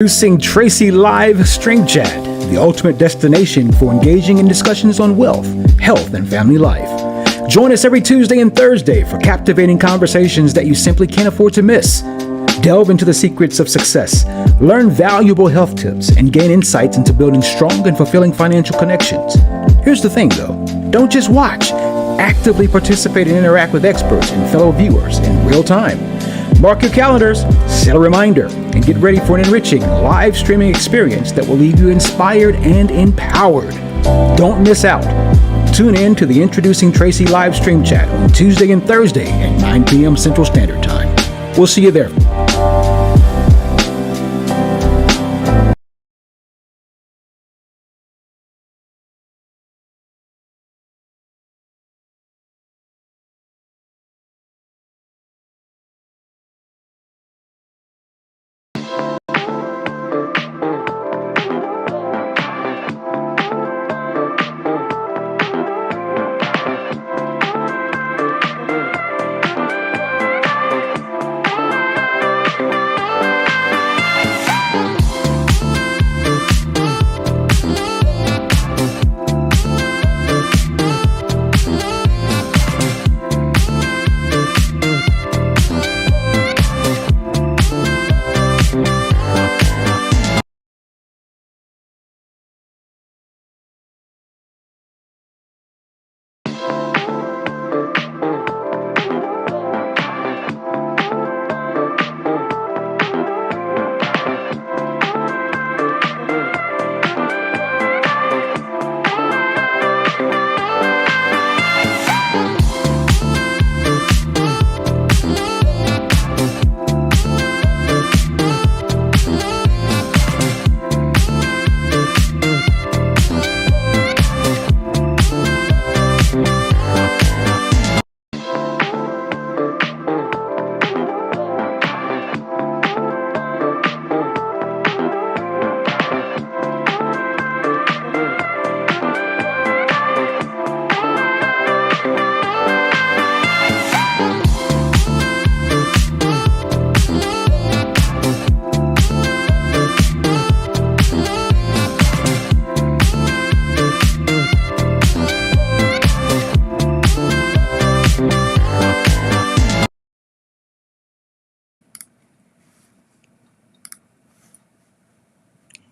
Introducing Tracy Live Stream Chat, the ultimate destination for engaging in discussions on wealth, health, and family life. Join us every Tuesday and Thursday for captivating conversations that you simply can't afford to miss. Delve into the secrets of success, learn valuable health tips, and gain insights into building strong and fulfilling financial connections. Here's the thing though, don't just watch. Actively participate and interact with experts and fellow viewers in real time. Mark your calendars, set a reminder, and get ready for an enriching live streaming experience that will leave you inspired and empowered. Don't miss out. Tune in to the Introducing Tracy live stream chat on Tuesday and Thursday at 9 p.m. Central Standard Time. We'll see you there.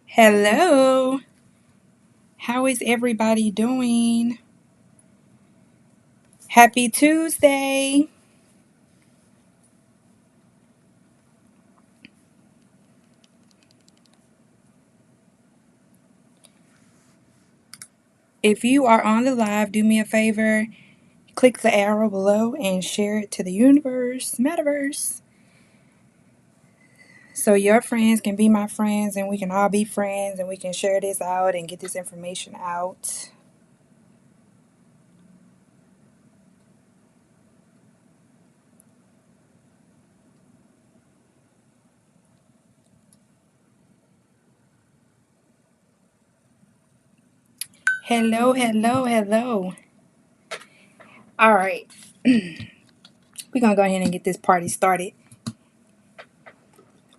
Hello, how is everybody doing? Happy Tuesday. If you are on the live, do me a favor, click the arrow below and share it to the universe, metaverse, so your friends can be my friends and we can all be friends and we can share this out and get this information out. Hello, hello, hello. All right, we're going to go ahead and get this party started.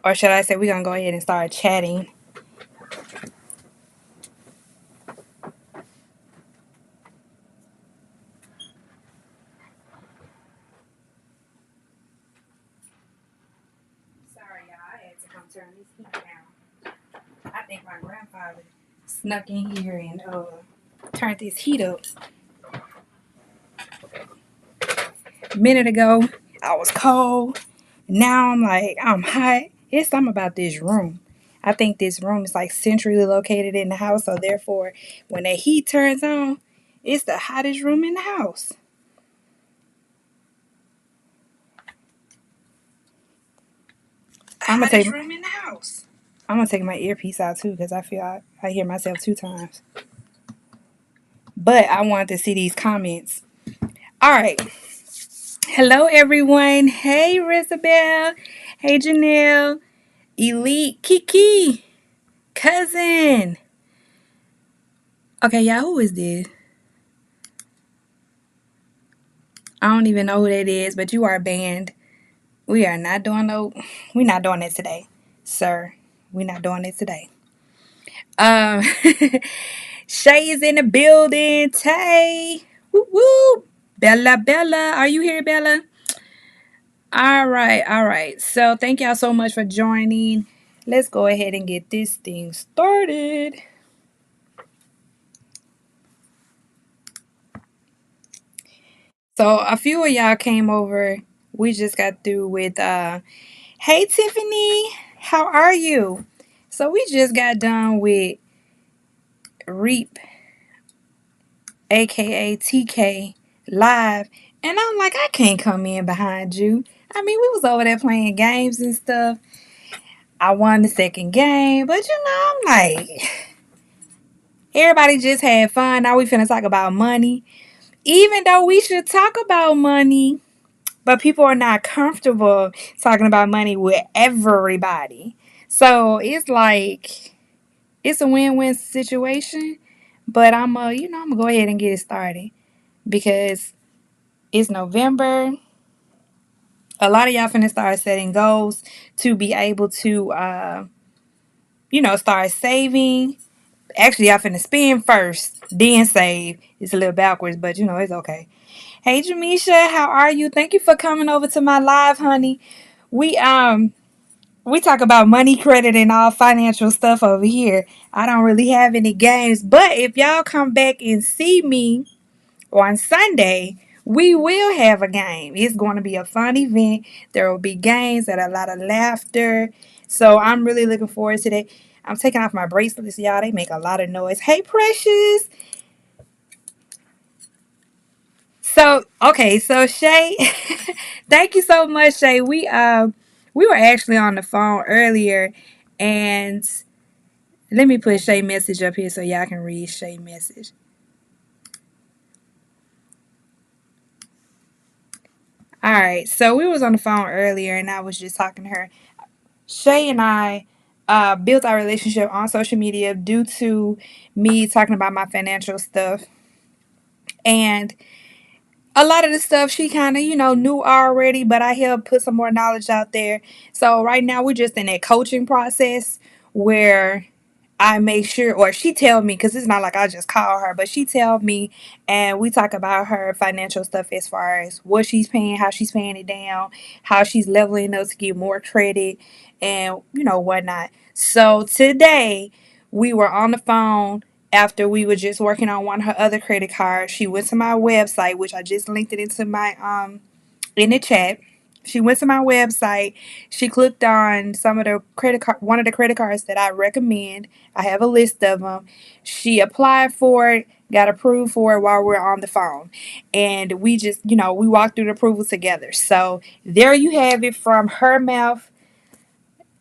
Or should I say, we're going to go ahead and start chatting. Sorry, y'all, I had to come turn this heat down. I think my grandfather snuck in here and turned this heat up. A minute ago, I was cold. Now I'm hot. It's something about this room. I think this room is like centrally located in the house, so therefore, when the heat turns on, it's the hottest room in the house. I'm gonna take my earpiece out too because I feel I hear myself 2 times. But I wanted to see these comments. All right. Hello, everyone. Hey, Rizabelle. Hey, Janelle. Elite. Kiki. Cousin. Okay, y'all, who is this? I don't even know who that is, but you are banned. We're not doing that today, sir. We're not doing it today. Um, Shay is in the building. Tay. Woo woo. Bella, Bella. Are you here, Bella? All right, all right. So thank y'all so much for joining. Let's go ahead and get this thing started. So a few of y'all came over. We just got through with hey Tiffany, how are you? So we just got done with Reap, aka TK live, and I'm like, I can't come in behind you. I mean, we was over there playing games and stuff. I won the second game, but I'm like, everybody just had fun. Now we finna talk about money. Even though we should talk about money, but people are not comfortable talking about money with everybody. So it's like it's a win-win situation. But I'm gonna go ahead and get it started because it's November. A lot of y'all finna start setting goals to be able to start saving. Actually, y'all finna spend first, then save. It's a little backwards, but it's okay. Hey Jamisha, how are you? Thank you for coming over to my live, honey. We we talk about money, credit, and all financial stuff over here. I don't really have any games, but if y'all come back and see me on Sunday, we will have a game. It's going to be a fun event. There will be games and a lot of laughter. So I'm really looking forward to that. I'm taking off my bracelets, y'all. They make a lot of noise. Hey, Precious. So okay, so Shay, thank you so much, Shay. We were actually on the phone earlier, and let me put Shay message up here so y'all can read Shay message. All right, so we was on the phone earlier, and I was just talking to her. Shay and I built our relationship on social media due to me talking about my financial stuff, and a lot of the stuff she kind of knew already, but I helped put some more knowledge out there. So right now we're just in that coaching process where I make sure, or she tell me, because it's not like I just call her, but she tell me, and we talk about her financial stuff as far as what she's paying, how she's paying it down, how she's leveling up to get more credit, and whatnot. So today we were on the phone after we were just working on one of her other credit cards. She went to my website, which I just linked it into my in the chat. She went to my website. She clicked on some of the one of the credit cards that I recommend. I have a list of them. She applied for it, got approved for it while we are on the phone, and we just, we walked through the approval together. So there you have it from her mouth,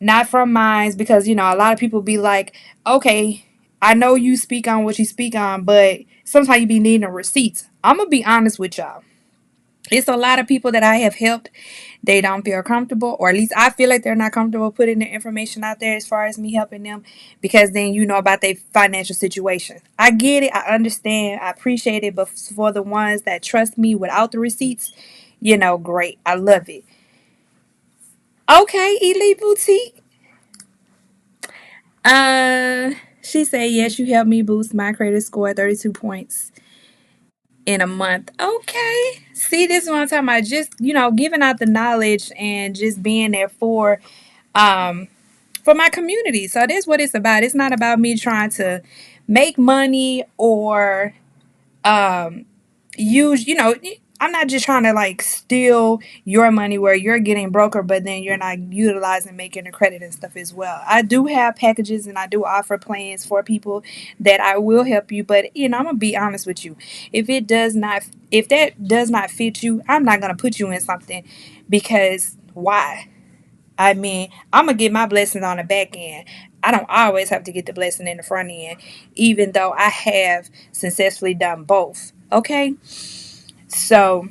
not from mine, because a lot of people be like, okay, I know you speak on what you speak on, but sometimes you be needing receipts. I'm gonna be honest with y'all. It's a lot of people that I have helped. They don't feel comfortable, or at least I feel like they're not comfortable putting their information out there as far as me helping them, because then about their financial situation. I get it, I understand, I appreciate it, but for the ones that trust me without the receipts, great. I love it. Okay, Elite Boutique. Uh, she said, yes, you helped me boost my credit score 32 points in a month. Okay. See, this is what I'm talking about. Just, giving out the knowledge and just being there um for my community. So that's what it's about. It's not about me trying to make money or um use, I'm not just trying to like steal your money where you're getting broker, but then you're not utilizing making the credit and stuff as well. I do have packages and I do offer plans for people that I will help you, but I'm gonna be honest with you. If that does not fit you, I'm not gonna put you in something, because why? I mean, I'm gonna get my blessings on the back end. I don't always have to get the blessing in the front end, even though I have successfully done both. Okay, so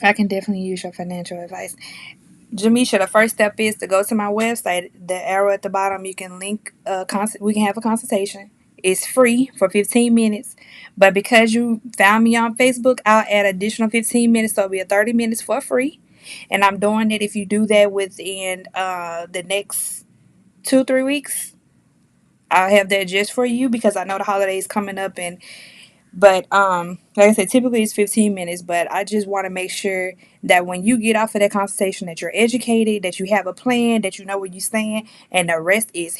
I can definitely use your financial advice. Jamisha, the first step is to go to my website. The arrow at the bottom, you can link we can have a consultation. It's free for 15 minutes. But because you found me on Facebook, I'll add additional 15 minutes. So it'll be a 30 minutes for free. And I'm doing it if you do that within the next 2-3 weeks. I'll have that just for you because I know the holidays coming up. And but like I said, typically it's 15 minutes, but I just want to make sure that when you get off of that consultation that you're educated, that you have a plan, that you know where you stand, and the rest is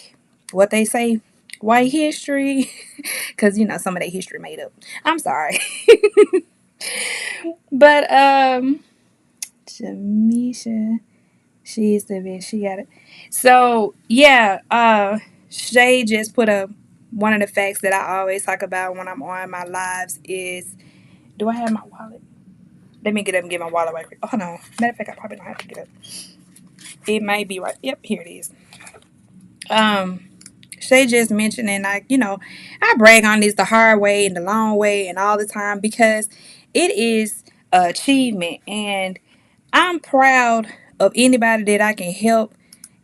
what they say, white history. Because some of that history made up. I'm sorry. But Jamisha, she's the bitch. She got it. So yeah, Shay just put a one of the facts that I always talk about when I'm on my lives is, do I have my wallet? Let me get up and get my wallet right quick. Oh no. Matter of fact, I probably don't have to get up. It might be right. Yep, here it is. Um Shay just mentioned, and I brag on this the hard way and the long way and all the time because it is a achievement, and I'm proud of anybody that I can help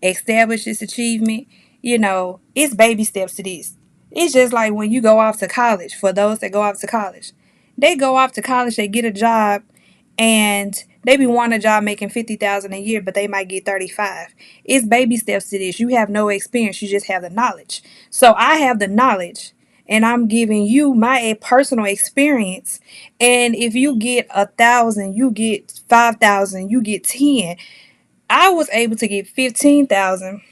establish this achievement. It's baby steps to this. It's just like when you go off to college. For those that go off to college, they go off to college, they get a job, and they be wanting a job making 50,000 a year, but they might get 35. It's baby steps to this. You have no experience, you just have the knowledge. So I have the knowledge, and I'm giving you my personal experience. And if you get 1,000, you get 5,000, you get 10. I was able to get 15,000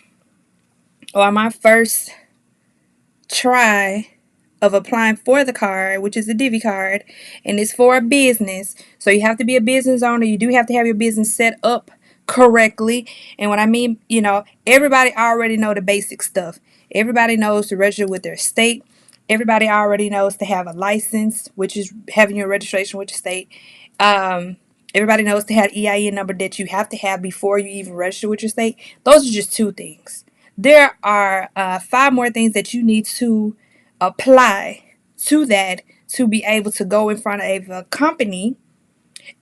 on my first try of applying for the card, which is the Divi card, and it's for a business. So you have to be a business owner. You do have to have your business set up correctly. And what I mean, everybody already know the basic stuff. Everybody knows to register with their state. Everybody already knows to have a license, which is having your registration with the state. Everybody knows to have EIN number that you have to have before you even register with your state. Those are just 2 things. There are 5 more things that you need to apply to that to be able to go in front of a company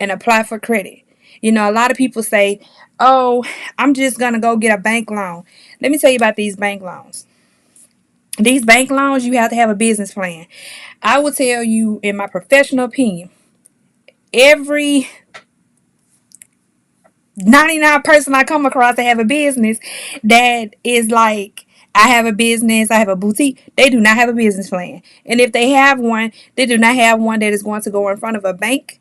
and apply for credit. A lot of people say, oh, I'm just going to go get a bank loan. Let me tell you about these bank loans. These bank loans, you have to have a business plan. I will tell you, in my professional opinion, every 99 person I come across that have a business that is like, I have a business, I have a boutique, they do not have a business plan. And if they have one, they do not have one that is going to go in front of a bank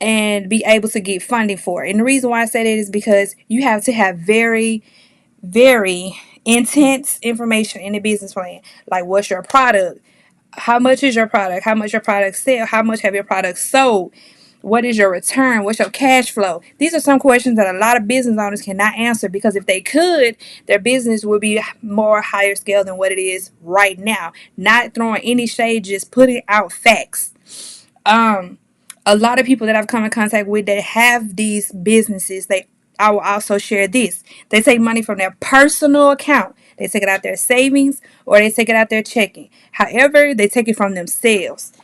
and be able to get funding for it. And the reason why I say that is because you have to have very, very intense information in the business plan. Like, what's your product? How much is your product? How much your product sell? How much have your products sold? What is your return? What's your cash flow? These are some questions that a lot of business owners cannot answer, because if they could, their business would be more higher scale than what it is right now. Not throwing any shade, just putting out facts. A lot of people that I've come in contact with that have these businesses, I will also share this. They take money from their personal account. They take it out their savings, or they take it out their checking. However, they take it from themselves.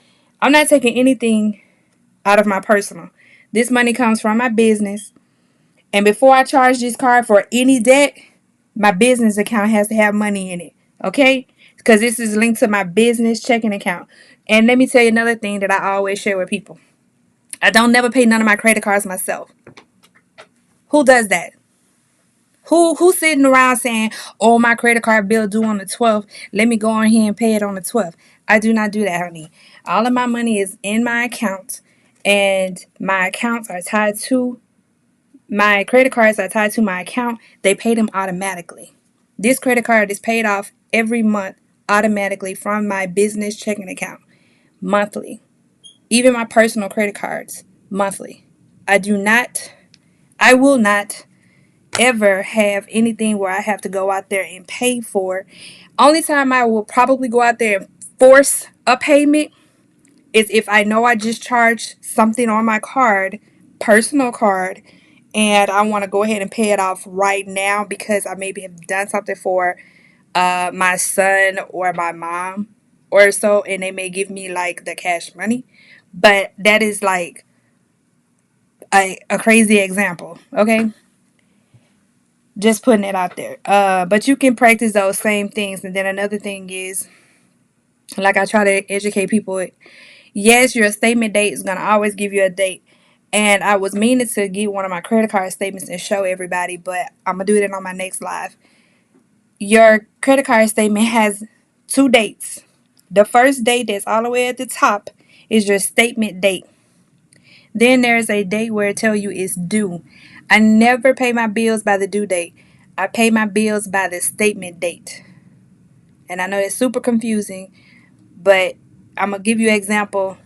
I'm not taking anything out of my personal. This money comes from my business. And before I charge this card for any debt, my business account has to have money in it. Okay? Because this is linked to my business checking account. And let me tell you another thing that I always share with people. I don't never pay none of my credit cards myself. Who does that? Who's sitting around saying, oh, my credit card bill due on the 12th. Let me go on here and pay it on the 12th. I do not do that, honey. All of my money is in my account, and my accounts are tied to, my credit cards are tied to my account. They pay them automatically. This credit card is paid off every month automatically from my business checking account, monthly. Even my personal credit cards, monthly. I will not ever have anything where I have to go out there and pay for. Only time I will probably go out there and force a payment is if I know I just charged something on my card, personal card, and I want to go ahead and pay it off right now because I maybe have done something for my son or my mom or so, and they may give me like the cash money. But that is like a crazy example, okay? Just putting it out there. But you can practice those same things. And then another thing is, like I try to educate people, yes, your statement date is going to always give you a date. And I was meaning to get one of my credit card statements and show everybody, but I'm going to do it on my next live. your credit card statement has two dates. The first date that's all the way at the top is your statement date. Then there's a date where it tell you it's due. I never pay my bills by the due date. I pay my bills by the statement date. And I know it's super confusing, but I'm gonna give you an example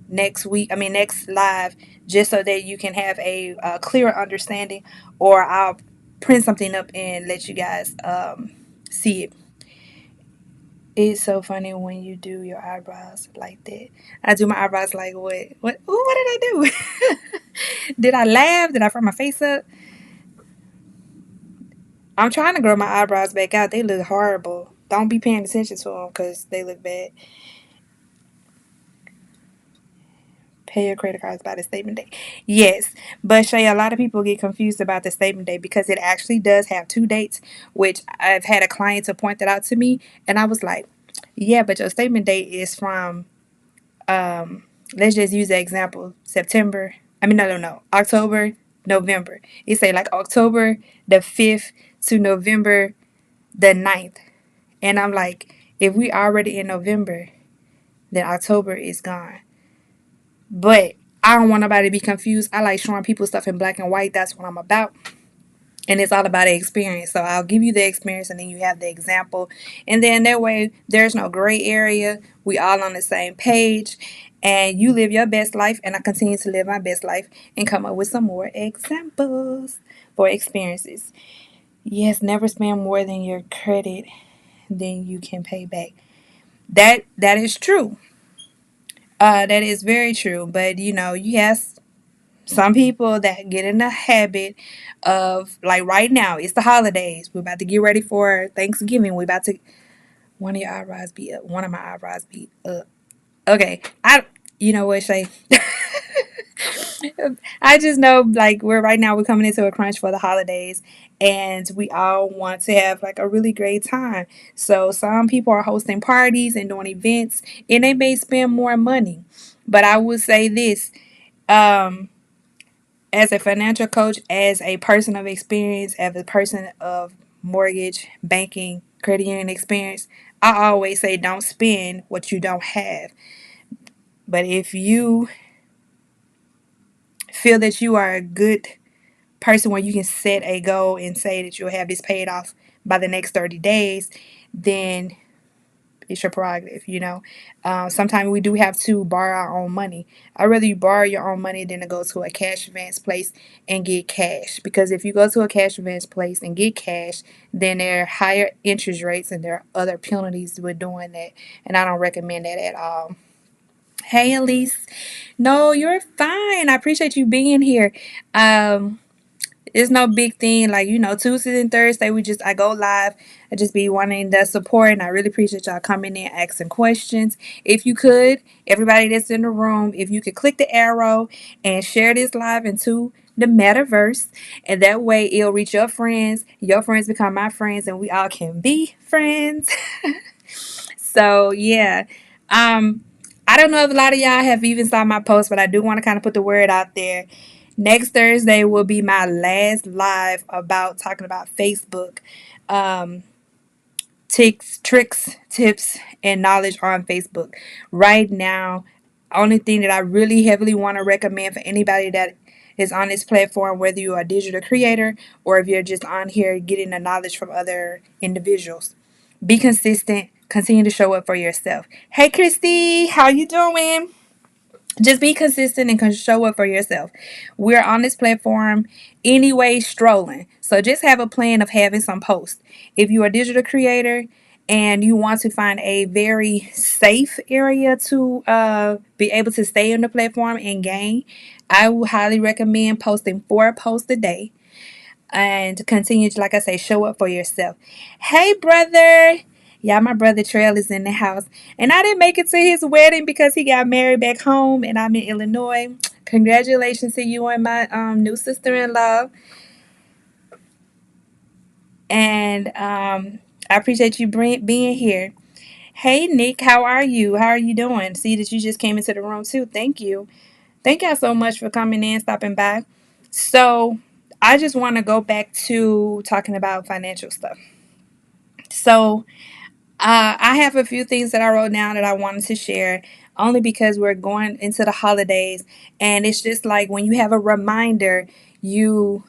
next week. I mean next live, just so that you can have a clearer understanding, or I'll print something up and let you guys see it. It's so funny when you do your eyebrows like that. I do my eyebrows like what? What? Ooh, what did I do? Did I laugh? Did I fry my face up? I'm trying to grow my eyebrows back out. They look horrible. Don't be paying attention to them because they look bad. Pay your credit cards by the statement date. Yes, but Shay, a lot of people get confused about the statement date because it actually does have two dates, which I've had a client to point that out to me, and I was like, yeah, but your statement date is from let's just use the example September. I mean, no, October, November. It say like October the 5th to November the 9th. And I'm like, if we already in November, then October is gone. But I don't want nobody to be confused. I like showing people stuff in black and white. That's what I'm about. And it's all about the experience. So I'll give you the experience and then you have the example. And then that way there's no gray area. We all on the same page. And you live your best life and I continue to live my best life and come up with some more examples for experiences. Yes, never spend more than your credit than you can pay back. That is true. That is very true. But you have some people that get in the habit of, like, right now it's the holidays. We're about to get ready for Thanksgiving. We're about to one of your eyebrows be up. One of my eyebrows be up. Okay. You know what, Shay? I just know, like, we're right now we're coming into a crunch for the holidays and we all want to have like a really great time. So some people are hosting parties and doing events and they may spend more money. But I would say this, um, as a financial coach, as a person of experience, as a person of mortgage, banking, credit union experience, I always say don't spend what you don't have. But if you feel that you are a good person where you can set a goal and say that you'll have this paid off by the next 30 days, then it's your prerogative. Sometimes we do have to borrow our own money. I'd rather you borrow your own money than to go to a cash advance place and get cash. Because if you go to a cash advance place and get cash, then there are higher interest rates and there are other penalties with doing that. And I don't recommend that at all. Hey, Elise. No, you're fine. I appreciate you being here. Um, it's no big thing. Like, Tuesdays and Thursday, I go live. I just be wanting the support, and I really appreciate y'all coming in, asking questions. If you could, everybody that's in the room, if you could click the arrow and share this live into the metaverse, and that way it'll reach your friends become my friends, and we all can be friends. So yeah. Um, I don't know if a lot of y'all have even saw my post, but I do want to kind of put the word out there. Next Thursday will be my last live about talking about Facebook. Um, tricks, tips, and knowledge on Facebook. Right now, only thing that I really heavily want to recommend for anybody that is on this platform, whether you are a digital creator or if you're just on here getting the knowledge from other individuals. Be consistent. Continue to show up for yourself. Hey, Christy, how you doing? Just be consistent and show up for yourself. We're on this platform anyway, strolling. So just have a plan of having some posts. If you're a digital creator and you want to find a very safe area to be able to stay on the platform and gain, I would highly recommend posting 4 posts a day and continue to, like I say, show up for yourself. Hey, brother. Yeah, my brother Trail is in the house. And I didn't make it to his wedding because he got married back home and I'm in Illinois. Congratulations to you and my new sister-in-law. And I appreciate you being here. Hey, Nick, how are you? How are you doing? See that you just came into the room too. Thank you. Thank y'all so much for coming in, stopping by. So I just want to go back to talking about financial stuff. So I have a few things that I wrote down that I wanted to share, only because we're going into the holidays, and it's just like when you have a reminder, you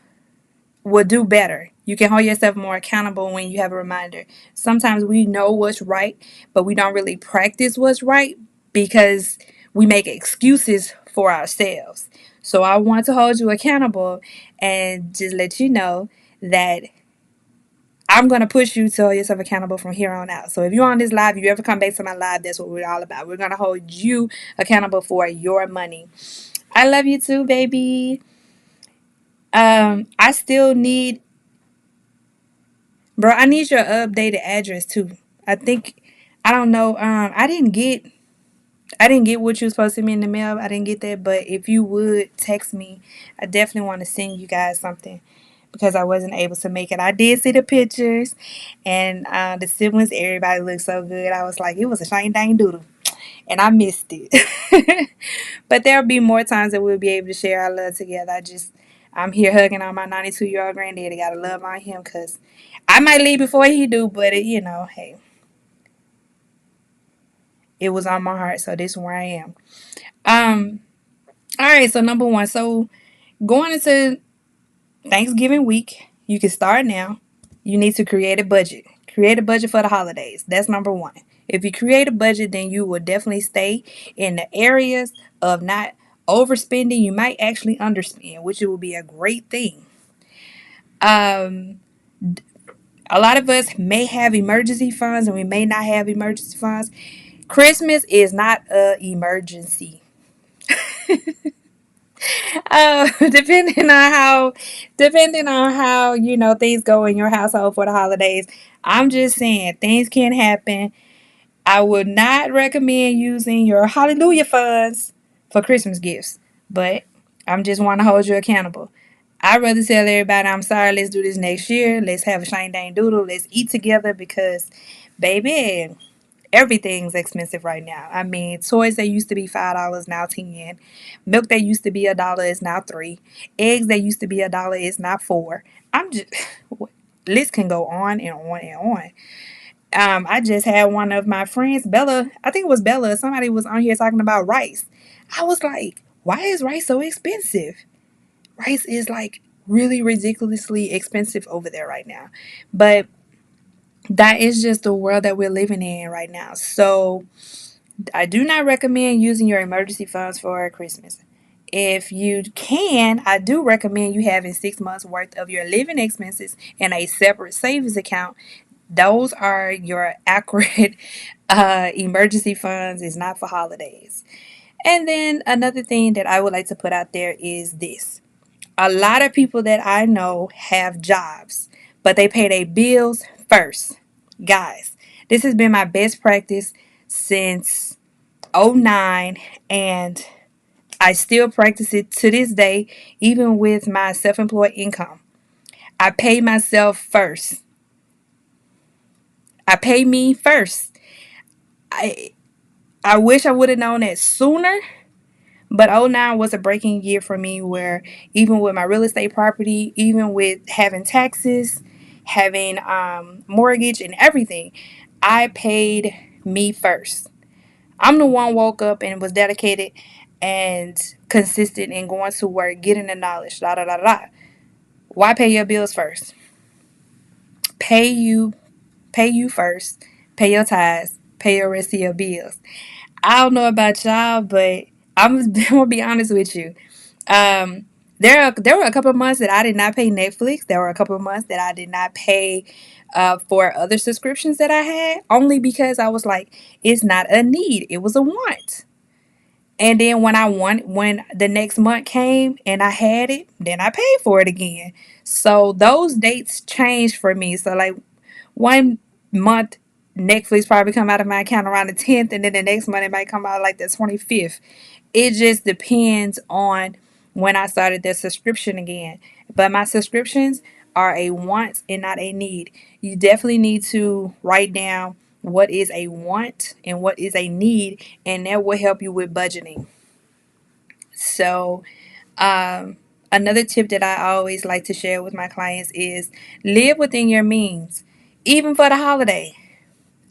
will do better. You can hold yourself more accountable when you have a reminder. Sometimes we know what's right, but we don't really practice what's right because we make excuses for ourselves. So I want to hold you accountable and just let you know that I'm going to push you to hold yourself accountable from here on out. So if you're on this live, if you ever come back to my live, that's what we're all about. We're going to hold you accountable for your money. I love you too, baby. I still need, bro, I need your updated address too. I think, I don't know. I didn't get what you was supposed to send me in the mail. I didn't get that, but if you would text me, I definitely want to send you guys something because I wasn't able to make it. I did see the pictures, and the siblings, everybody looked so good. I was like, it was a shine dang doodle, and I missed it. But there'll be more times that we'll be able to share our love together. I'm here hugging on my 92-year-old granddaddy. Gotta love on him because I might leave before he do, but hey, it was on my heart, so this is where I am. Um, all right, so number one, so going into Thanksgiving week, you can start now. You need to create a budget. Create a budget for the holidays. That's number one. If you create a budget, then you will definitely stay in the areas of not overspending. You might actually underspend, which will be a great thing. Um, a lot of us may have emergency funds and we may not have emergency funds. Christmas is not an emergency. Depending on how things go in your household for the holidays. I'm just saying things can happen. I would not recommend using your hallelujah funds for Christmas gifts, but I'm just want to hold you accountable. I'd rather tell everybody I'm sorry, let's do this next year. Let's have a shine dang doodle. Let's eat together because baby, everything's expensive right now. I mean, toys that used to be $5 now 10. Milk that used to be $1 is now 3. Eggs that used to be $1 is now 4. I'm just list can go on and on and on. I just had one of my friends, Bella. I think it was Bella. Somebody was on here talking about rice. I was like, why is rice so expensive? Rice is like really ridiculously expensive over there right now. But that is just the world that we're living in right now. So I do not recommend using your emergency funds for Christmas. If you can, I do recommend you having 6 months worth of your living expenses in a separate savings account. Those are your accurate emergency funds. It's not for holidays. And then another thing that I would like to put out there is this. A lot of people that I know have jobs, but they pay their bills first. Guys, this has been my best practice since '09, and I still practice it to this day, even with my self employed income. I pay myself first. I pay me first. I I wish I would have known that sooner, but '09 was a breaking year for me where even with my real estate property, even with having taxes, having mortgage and everything, I paid me first. I'm the one woke up and was dedicated and consistent in going to work, getting the knowledge, da da da da. Why pay your bills first? Pay you, pay you first. Pay your tithes. Pay your rest of your bills. I don't know about y'all, but I'm gonna be honest with you. Um, there were a couple of months that I did not pay Netflix. There were a couple of months that I did not pay for other subscriptions that I had, only because I was like, it's not a need; it was a want. And then when the next month came and I had it, then I paid for it again. So those dates changed for me. So like 1 month Netflix probably come out of my account around the 10th, and then the next month it might come out like the 25th. It just depends on when I started the subscription again. But my subscriptions are a want and not a need. You definitely need to write down what is a want and what is a need, and that will help you with budgeting. So, another tip that I always like to share with my clients is live within your means. even for the holiday.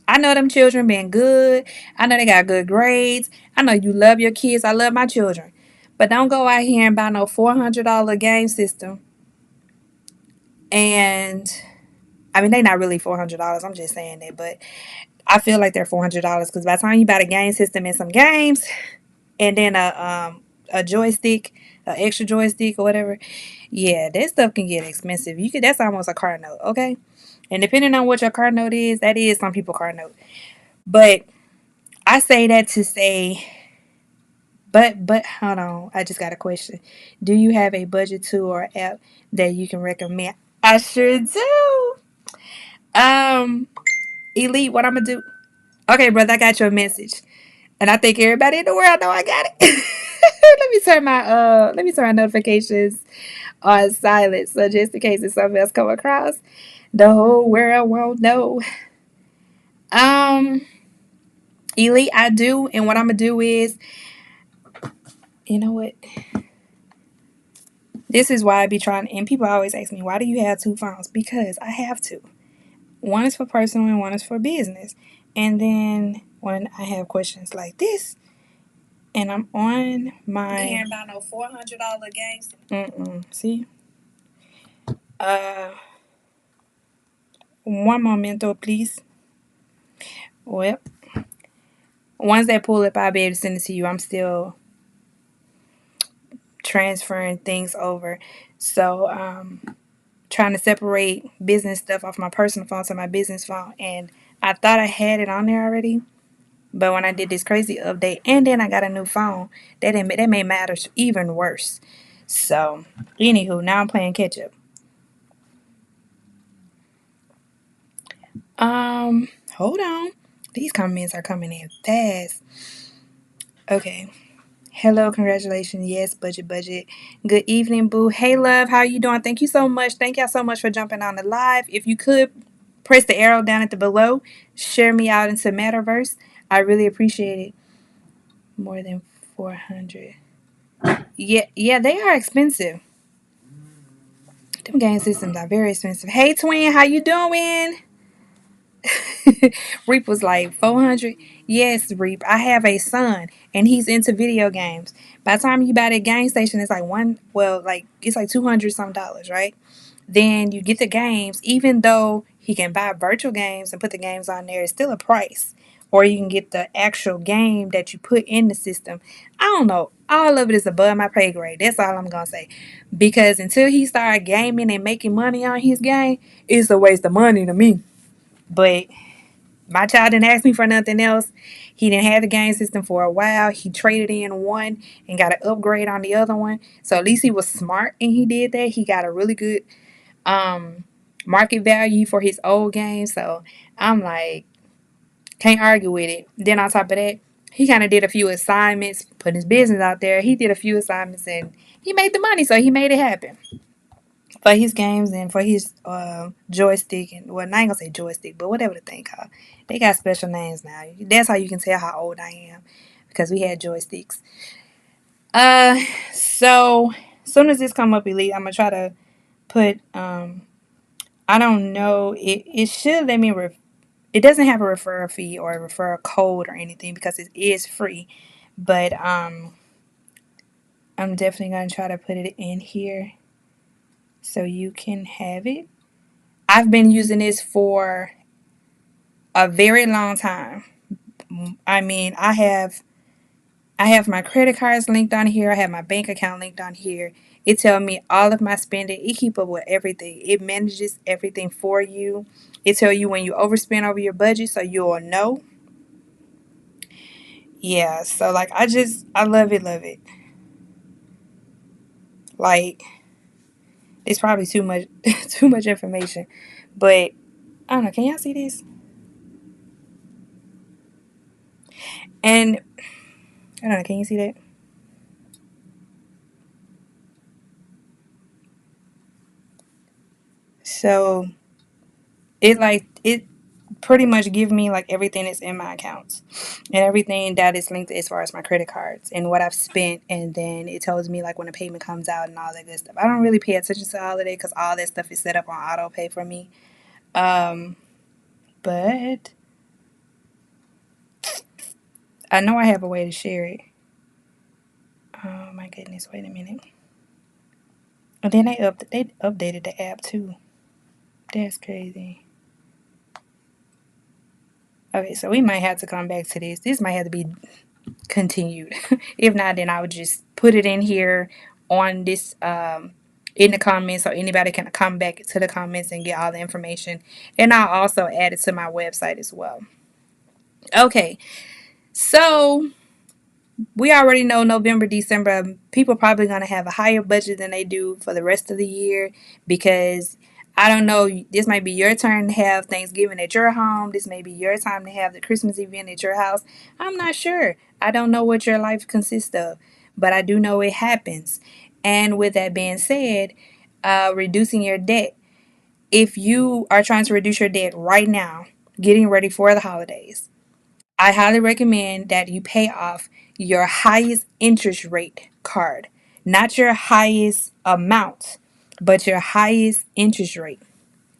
I know them children been good. I know they got good grades. I know you love your kids. I love my children. But don't go out here and buy no $400 game system. And I mean, they not really $400. I'm just saying that. But I feel like they're $400 because by the time you buy the game system and some games, and then a joystick, an extra joystick or whatever, yeah, that stuff can get expensive. You could That's almost a car note, okay? And depending on what your car note is, that is some people car note. But I say that to say, but hold on, I just got a question. Do you have a budget tool or app that you can recommend? I sure do. Um, Elite, what I'm gonna do? Okay, brother, I got your message, and I think everybody in the world know I got it. Let me turn my notifications on silent, so just in case if something else come across, the whole world won't know. Um, Elite, I do, and what I'm gonna do is, you know what? This is why I be trying, and people always ask me, why do you have two phones? Because I have to. One is for personal and one is for business. And then when I have questions like this, and I'm on my. You hearing about no $400 games? See? Uh, One momento, please. Well, once that pull up, I'll be able to send it to you. I'm still transferring things over. So, trying to separate business stuff off my personal phone to my business phone. And I thought I had it on there already. But when I did this crazy update and then I got a new phone, that made matters even worse. So, anywho, now I'm playing catch up. Hold on. These comments are coming in fast. Okay. Hello, congratulations. Yes, budget. Good evening, boo. Hey, love, how you doing? Thank you so much. Thank y'all so much for jumping on the live. If you could press the arrow down at the below, share me out into Metaverse. I really appreciate it. More than 400. Yeah, they are expensive. Them game systems are very expensive. Hey, twin, how you doing? Reap was like 400. Yes, Reap. I have a son and he's into video games. By the time you buy that game station, it's like it's like 200 some dollars, right? Then you get the games, even though he can buy virtual games and put the games on there, it's still a price. Or you can get the actual game that you put in the system. I don't know. All of it is above my pay grade. That's all I'm gonna say. Because until he started gaming and making money on his game, it's a waste of money to me. But my child didn't ask me for nothing else. He didn't have the game system for a while. He traded in one and got an upgrade on the other one. So at least he was smart and he did that. He got a really good market value for his old game. So I'm like, can't argue with it. Then on top of that, he kind of did a few assignments, putting his business out there. He did a few assignments and he made the money. So he made it happen for his games and for his joystick and I ain't gonna say joystick, but whatever the thing called. They got special names now. That's how you can tell how old I am because we had joysticks. So as soon as this come up, Elite, I'm gonna try to put I don't know. It should let me. It doesn't have a referral fee or a referral code or anything because it is free. But I'm definitely gonna try to put it in here so you can have it. I've been using this for a very long time. I mean, I have my credit cards linked on here. I have my bank account linked on here. It tells me all of my spending. It keep up with everything. It manages everything for you. It tell you when you overspend over your budget so you'll know. Yeah, so like I love it. Like it's probably too much too much information. But I don't know, can y'all see this? And I don't know, can you see that? So it pretty much give me like everything that's in my accounts and everything that is linked as far as my credit cards and what I've spent, and then it tells me like when a payment comes out and all that good stuff. I don't really pay attention to all of that because all that stuff is set up on auto pay for me. but I know I have a way to share it. Oh my goodness, wait a minute. And then they updated the app too. That's crazy. Okay, so we might have to come back to this. This might have to be continued. If not, then I would just put it in here on this in the comments, so anybody can come back to the comments and get all the information. And I'll also add it to my website as well. Okay, so we already know November, December, people probably going to have a higher budget than they do for the rest of the year because I don't know, this might be your turn to have Thanksgiving at your home. This may be your time to have the Christmas event at your house. I'm not sure. I don't know what your life consists of, but I do know it happens. And with that being said, reducing your debt. If you are trying to reduce your debt right now, getting ready for the holidays, I highly recommend that you pay off your highest interest rate card, not your highest amount, but your highest interest rate.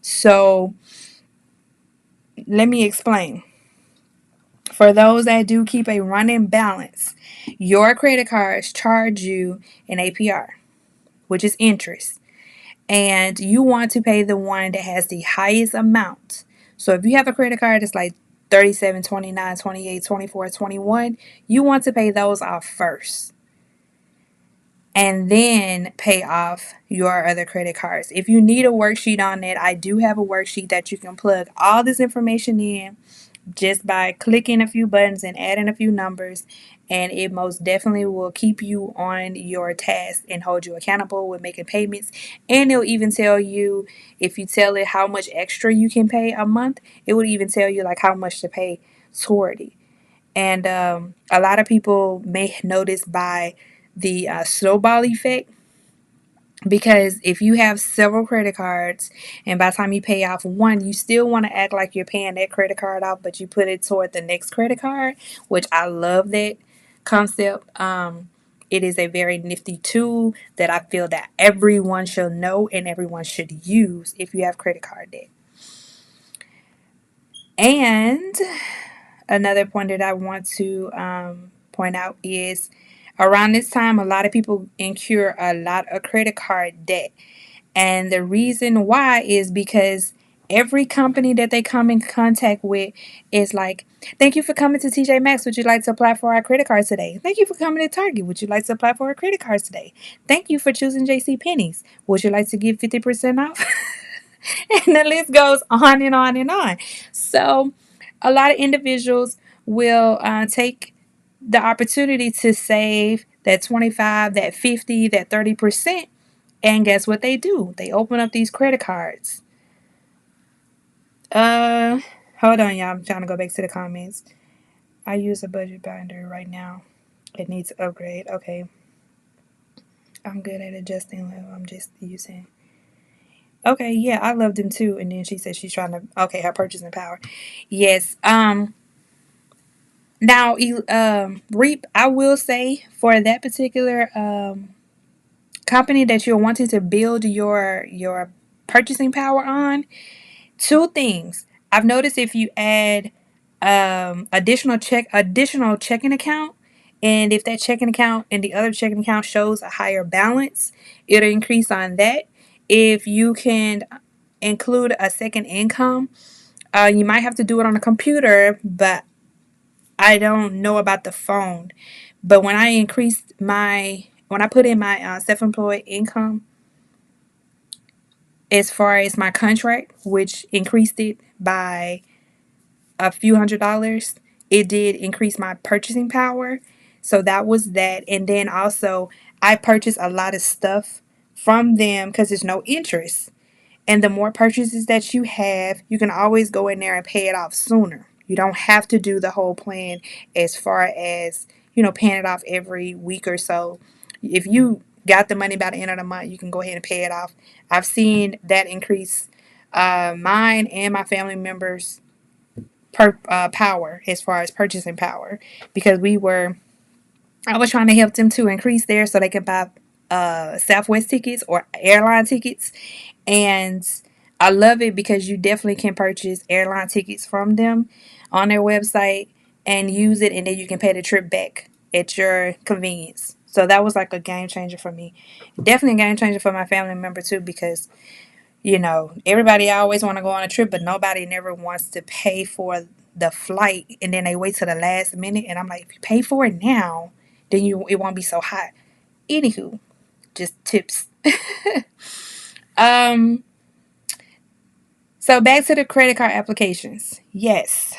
So, let me explain. For those that do keep a running balance, your credit cards charge you an APR, which is interest, and you want to pay the one that has the highest amount. So if you have a credit card that's like 37, 29, 28, 24, 21, you want to pay those off first and then pay off your other credit cards. If you need a worksheet on that, I do have a worksheet that you can plug all this information in just by clicking a few buttons and adding a few numbers, and it most definitely will keep you on your task and hold you accountable with making payments. And it'll even tell you, if you tell it how much extra you can pay a month, it would even tell you like how much to pay toward it. And a lot of people may notice by the snowball effect, because if you have several credit cards and by the time you pay off one, you still want to act like you're paying that credit card off, but you put it toward the next credit card, which I love that concept. It is a very nifty tool that I feel that everyone should know and everyone should use if you have credit card debt. And another point that I want to point out is around this time, a lot of people incur a lot of credit card debt. And the reason why is because every company that they come in contact with is like, thank you for coming to TJ Maxx. Would you like to apply for our credit cards today? Thank you for coming to Target. Would you like to apply for our credit cards today? Thank you for choosing JC Penney's. Would you like to get 50% off? And the list goes on and on and on. So a lot of individuals will take the opportunity to save that 25, that 50, that 30%. And guess what they do? They open up these credit cards. Uh, Hold on, y'all. I'm trying to go back to the comments. I use a budget binder right now. It needs to upgrade. Okay. I'm good at adjusting level. I'm just using. Okay, yeah, I love them too. And then she said she's trying to. Okay, her purchasing power. Yes. Now, Reap. I will say for that particular company that you're wanting to build your purchasing power on, two things. I've noticed if you add additional checking account, and if that checking account and the other checking account shows a higher balance, it'll increase on that. If you can include a second income, you might have to do it on a computer, but I don't know about the phone. But when I put in my self-employed income as far as my contract, which increased it by a few $100s, it did increase my purchasing power. So that was that. And then also, I purchased a lot of stuff from them because there's no interest. And the more purchases that you have, you can always go in there and pay it off sooner. You don't have to do the whole plan as far as, paying it off every week or so. If you got the money by the end of the month, you can go ahead and pay it off. I've seen that increase mine and my family members' power as far as purchasing power, because I was trying to help them to increase theirs so they can buy Southwest tickets or airline tickets, and I love it because you definitely can purchase airline tickets from them on their website and use it, and then you can pay the trip back at your convenience. So that was like a game changer for me. Definitely a game changer for my family member too, because everybody always want to go on a trip, but nobody never wants to pay for the flight, and then they wait till the last minute. And I'm like, if you pay for it now, then it won't be so hot. Anywho, just tips. um, so back to the credit card applications. Yes,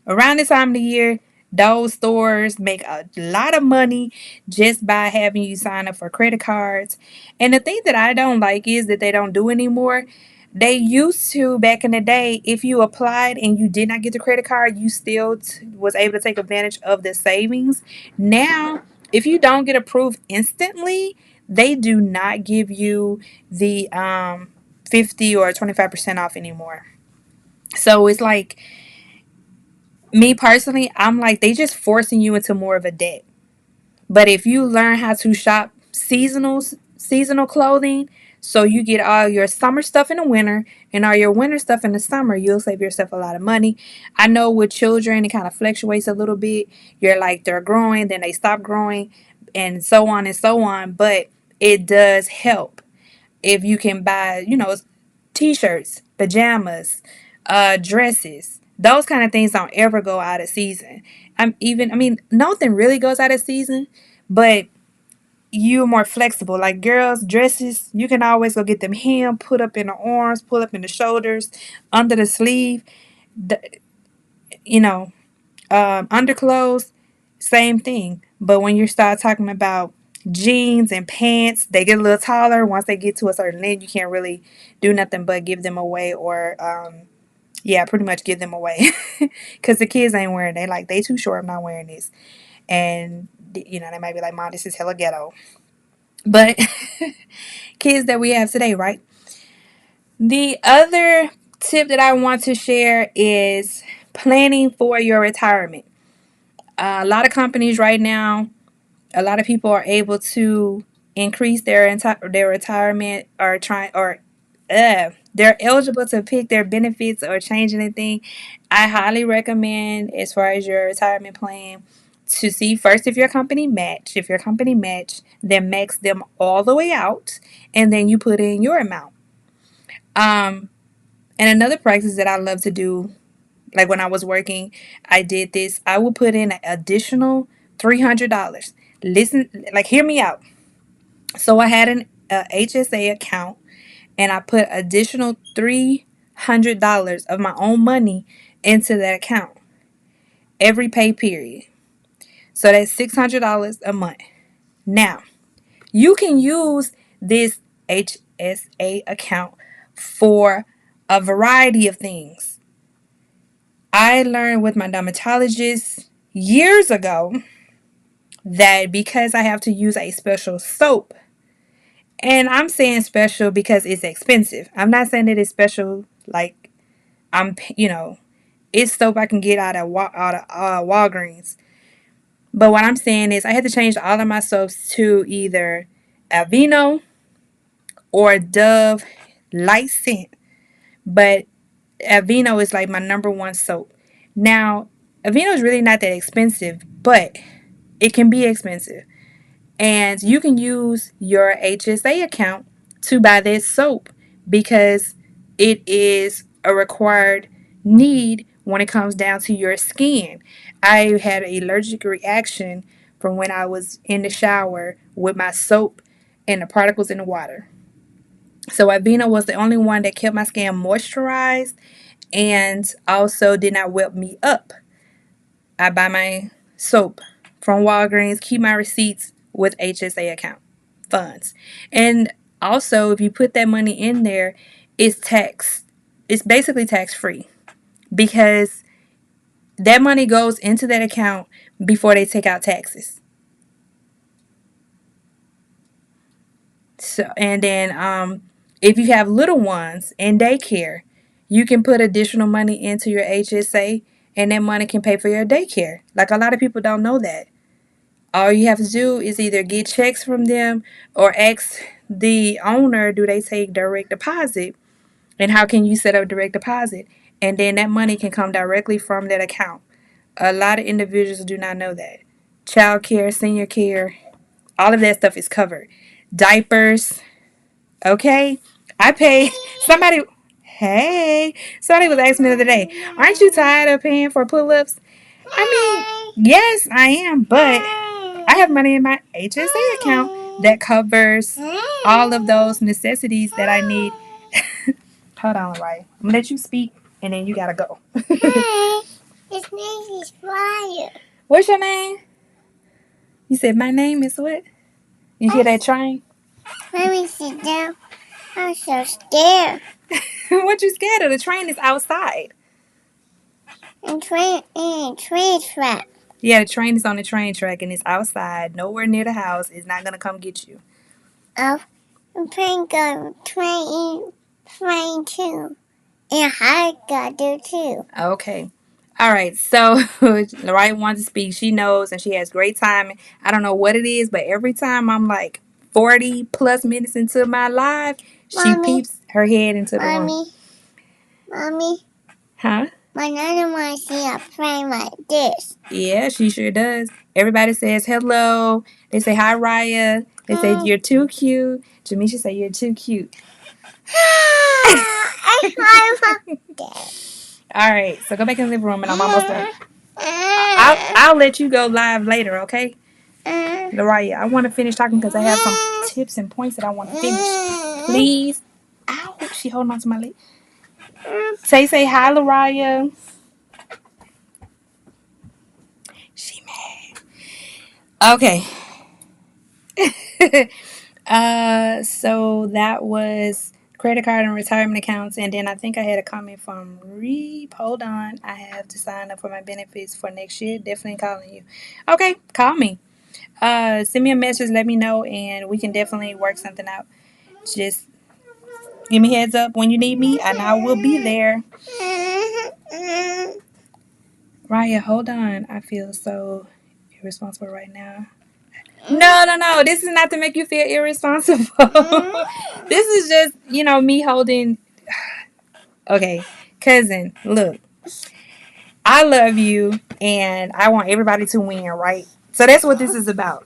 around this time of the year, those stores make a lot of money just by having you sign up for credit cards. And the thing that I don't like is that they don't do anymore. They used to back in the day, if you applied and you did not get the credit card, you still was able to take advantage of the savings. Now, if you don't get approved instantly, they do not give you the 50 or 25% off anymore. So it's like, me personally, I'm like, they just forcing you into more of a debt. But if you learn how to shop seasonal clothing, so you get all your summer stuff in the winter and all your winter stuff in the summer, you'll save yourself a lot of money. I know with children, it kind of fluctuates a little bit. You're like, they're growing, then they stop growing, and so on and so on. But it does help if you can buy, t-shirts, pajamas, dresses. Those kind of things don't ever go out of season. Nothing really goes out of season, but you're more flexible. Like girls' dresses, you can always go get them hem, put up in the arms, pull up in the shoulders, under the sleeve. The, you know, underclothes, same thing. But when you start talking about jeans and pants, they get a little taller. Once they get to a certain length, you can't really do nothing but give them away, or yeah, pretty much give them away, because the kids ain't wearing. They like, they too short. I'm not wearing this, and they might be like, "Mom, this is hella ghetto." But kids that we have today, right? The other tip that I want to share is planning for your retirement. A lot of companies right now, a lot of people are able to increase their retirement, or they're eligible to pick their benefits or change anything. I highly recommend, as far as your retirement plan, to see first if your company match. If your company match, then max them all the way out, and then you put in your amount. Um, and another practice that I love to do, like when I was working, I did this. I would put in an additional $300. Listen, like, hear me out. So I had an HSA account, and I put additional $300 of my own money into that account every pay period. So that's $600 a month. Now, you can use this HSA account for a variety of things. I learned with my dermatologist years ago that because I have to use a special soap, and I'm saying special because it's expensive. I'm not saying that it's special like it's soap I can get out of Walgreens. But what I'm saying is I had to change all of my soaps to either Aveeno or Dove light scent. But Aveeno is like my number one soap. Now, Aveeno is really not that expensive, but it can be expensive. And you can use your HSA account to buy this soap because it is a required need when it comes down to your skin. I had an allergic reaction from when I was in the shower with my soap and the particles in the water. So Aveeno was the only one that kept my skin moisturized and also did not wet me up. I buy my soap from Walgreens, keep my receipts with HSA account funds. And also, if you put that money in there, it's basically tax free because that money goes into that account before they take out taxes. So, and then if you have little ones in daycare, you can put additional money into your HSA, and that money can pay for your daycare. Like, a lot of people don't know that. All you have to do is either get checks from them or ask the owner, do they take direct deposit? And how can you set up direct deposit? And then that money can come directly from that account. A lot of individuals do not know that. Child care, senior care, all of that stuff is covered. Diapers, okay? I pay somebody. Hey, somebody was asking me the other day, aren't you tired of paying for pull ups? I mean, yes, I am, but I have money in my HSA account that covers all of those necessities that I need. Hold on, right? I'm gonna let you speak, and then you gotta go. Hi, his name is Ryan. What's your name? You said my name is what? You hear that train? Let me sit down. I'm so scared. What you scared of? The train is outside. And train track. Yeah, the train is on the train track and it's outside, nowhere near the house. It's not gonna come get you. Oh, I'm playing go train too. And I got there too. Okay. All right. So Lorraine wants to speak. She knows and she has great timing. I don't know what it is, but every time I'm like 40 plus minutes into my live, she Mommy, peeps her head into the room. Mommy, Huh? my nana wants to see a plane like this. Yeah, she sure does. Everybody says hello. They say hi, Raya. They say you're too cute. Jamisha say you're too cute. All right, so go back in the living room, and I'm almost done. I'll let you go live later, okay? Loraya, I want to finish talking because I have some tips and points that I want to finish. Please. Ow, she holding on to my leg. Say hi, Loraya. She mad. Okay. So that was credit card and retirement accounts, and then I think I had a comment from Reeb. Hold on, I have to sign up for my benefits for next year. Definitely calling you. Okay, call me. Send me a message, let me know, and we can definitely work something out. Just give me heads up when you need me, and I will be there. Raya, hold on. I feel so irresponsible right now. No. This is not to make you feel irresponsible. This is just, me holding. Okay, cousin, look. I love you, and I want everybody to win, right? So that's what this is about.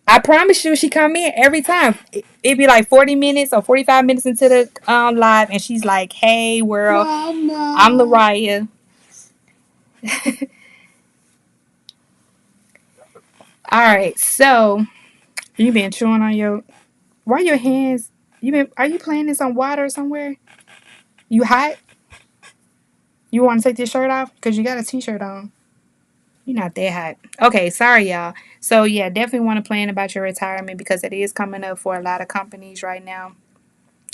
I promise you, she come in every time. It'd be like 40 minutes or 45 minutes into the live, and she's like, "Hey, world, I'm Loraya." All right, so you been chewing on your. Why your hands? Are you playing in some water somewhere? You hot? You want to take this shirt off? Because you got a t-shirt on. You're not that hot. Okay, sorry, y'all. So, yeah, definitely want to plan about your retirement because it is coming up for a lot of companies right now.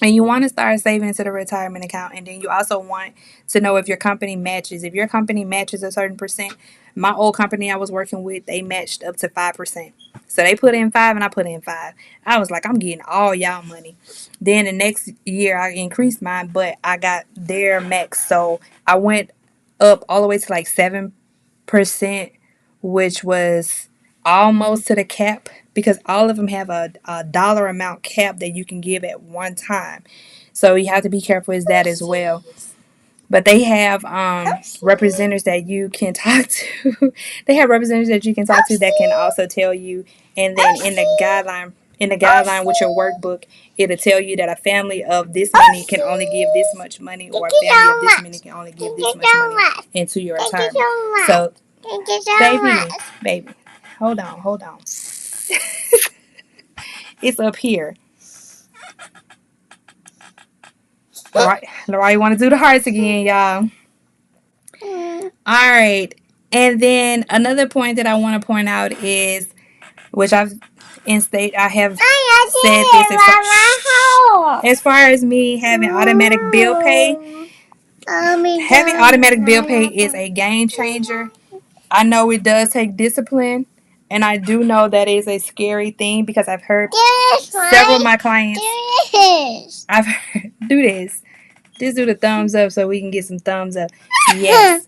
And you want to start saving into the retirement account. And then you also want to know if your company matches. If your company matches a certain percent, my old company I was working with, they matched up to 5%. So they put in 5 and I put in 5. I was like, I'm getting all y'all money. Then the next year I increased mine, but I got their max. So I went up all the way to like 7%, which was almost to the cap because all of them have a dollar amount cap that you can give at one time. So you have to be careful with that as well. But they have representatives that you can talk to. They have representatives that you can talk to that can also tell you. And then in the guideline with your workbook, it'll tell you that a family of this many can only give this much money, or a family of this many can only give this much money into your retirement. So, baby, hold on. It's up here. Laura, you want to do the hearts again, y'all? All right. And then another point that I want to point out is, which I have said this as far as me having automatic bill pay. Having automatic bill pay is a game changer. I know it does take discipline, and I do know that is a scary thing because I've heard several of my clients. I've heard, do this. Just do the thumbs up so we can get some thumbs up. Yes.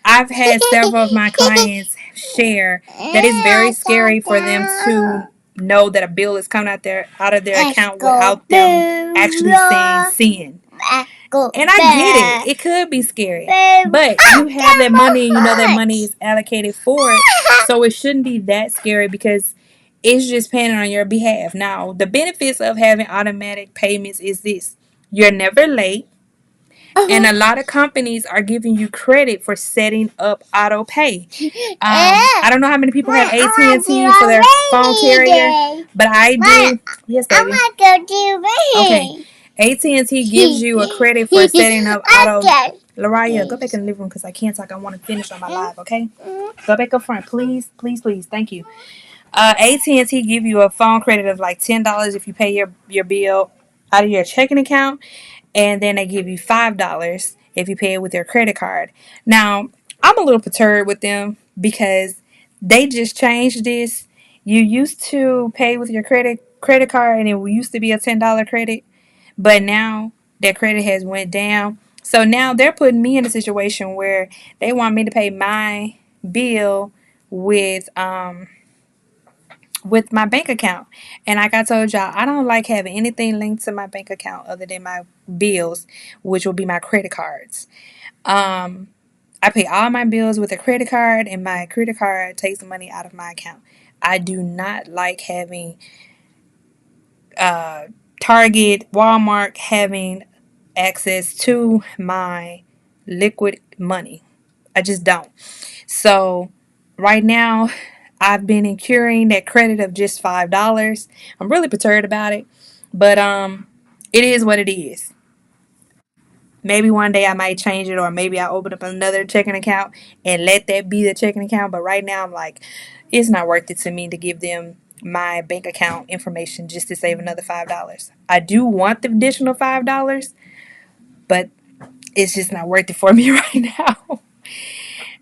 I've had several of my clients share that it's very scary for them to know that a bill is coming out of their account Go without them actually saying sin. Go And I get it. It could be scary. But you have that money and you know that money is allocated for it. So it shouldn't be that scary because it's just paying on your behalf. Now, the benefits of having automatic payments is this. You're never late. And a lot of companies are giving you credit for setting up auto pay. I don't know how many people have AT&T for their phone carrier, but I do. Yes, baby. I want to go to Okay. AT&T gives you a credit for setting up auto. Lariah, go back in the living room because I can't talk. I want to finish on my live, okay? Go back up front, please, please, please. Thank you. AT&T give you a phone credit of like $10 if you pay your bill out of your checking account, and then they give you $5 if you pay it with your credit card. Now, I'm a little perturbed with them because they just changed this. You used to pay with your credit card, and it used to be a $10 credit, but now that credit has went down. So now they're putting me in a situation where they want me to pay my bill with my bank account. And like I told y'all, I don't like having anything linked to my bank account other than my bills, which will be my credit cards. Um, I pay all my bills with a credit card, and my credit card takes the money out of my account. I do not like having uh, Target, Walmart having access to my liquid money. I just don't. So right now, I've been incurring that credit of just $5. I'm really perturbed about it, but it is what it is. Maybe one day I might change it, or maybe I'll open up another checking account and let that be the checking account. But right now, I'm like, it's not worth it to me to give them my bank account information just to save another $5. I do want the additional $5, but it's just not worth it for me right now.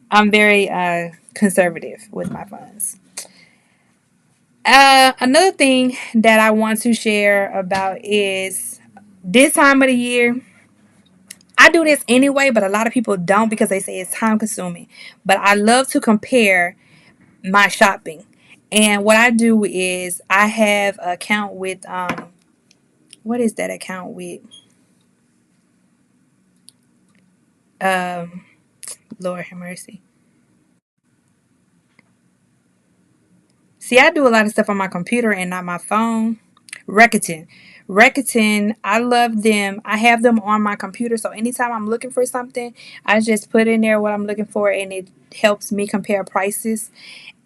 I'm very conservative with my funds. Another thing that I want to share about is this time of the year. I do this anyway, but a lot of people don't because they say it's time consuming. But I love to compare my shopping. And what I do is I have an account with what is that account with? Um Lord have mercy. See, I do a lot of stuff on my computer and not my phone. Rakuten. Rakuten, I love them. I have them on my computer, so anytime I'm looking for something, I just put in there what I'm looking for, and it helps me compare prices.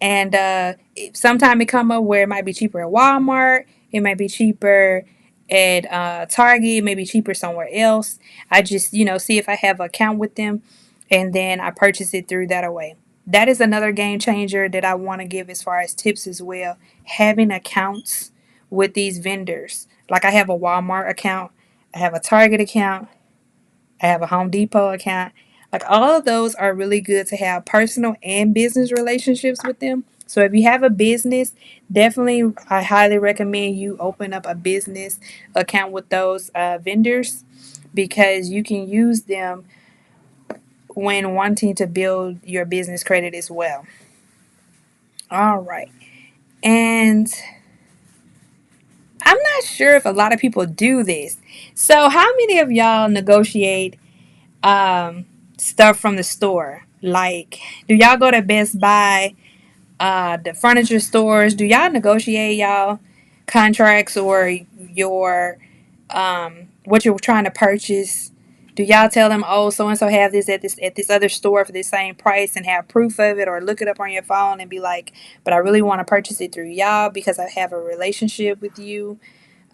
And sometimes it come up where it might be cheaper at Walmart, it might be cheaper at Target, it may be cheaper somewhere else. I just see if I have an account with them, and then I purchase it through that way. That is another game changer that I want to give as far as tips as well. Having accounts with these vendors. Like I have a Walmart account, I have a Target account, I have a Home Depot account. Like all of those are really good to have personal and business relationships with them. So if you have a business, definitely I highly recommend you open up a business account with those vendors because you can use them when wanting to build your business credit as well. All right. And I'm not sure if a lot of people do this. So how many of y'all negotiate um, stuff from the store? Like, do y'all go to Best Buy, the furniture stores? Do y'all negotiate y'all contracts or your what you're trying to purchase? Do y'all tell them, oh, so and so have this other store for this same price and have proof of it, or look it up on your phone and be like, but I really want to purchase it through y'all because I have a relationship with you,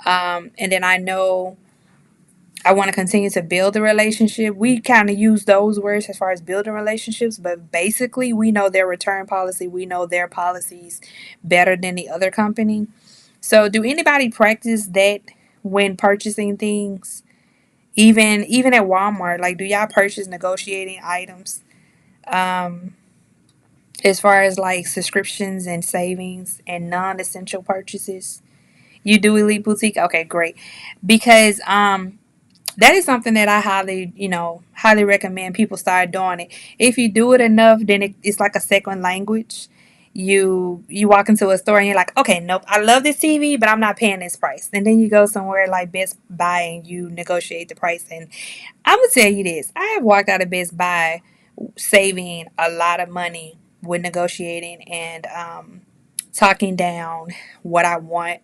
and then I know I want to continue to build a relationship. We kind of use those words as far as building relationships, but basically, we know their return policy. We know their policies better than the other company. So, do anybody practice that when purchasing things? Even at Walmart, like, do y'all purchase negotiating items? Um, as far as like subscriptions and savings and non-essential purchases, you do Elite Boutique. Okay, great, because that is something that I highly recommend people start doing it. If you do it enough, then it's like a second language. you walk into a store and you're like, okay, nope, I love this TV, but I'm not paying this price. And then you go somewhere like Best Buy and you negotiate the price. And I'm gonna tell you this: I have walked out of Best Buy saving a lot of money with negotiating and talking down what I want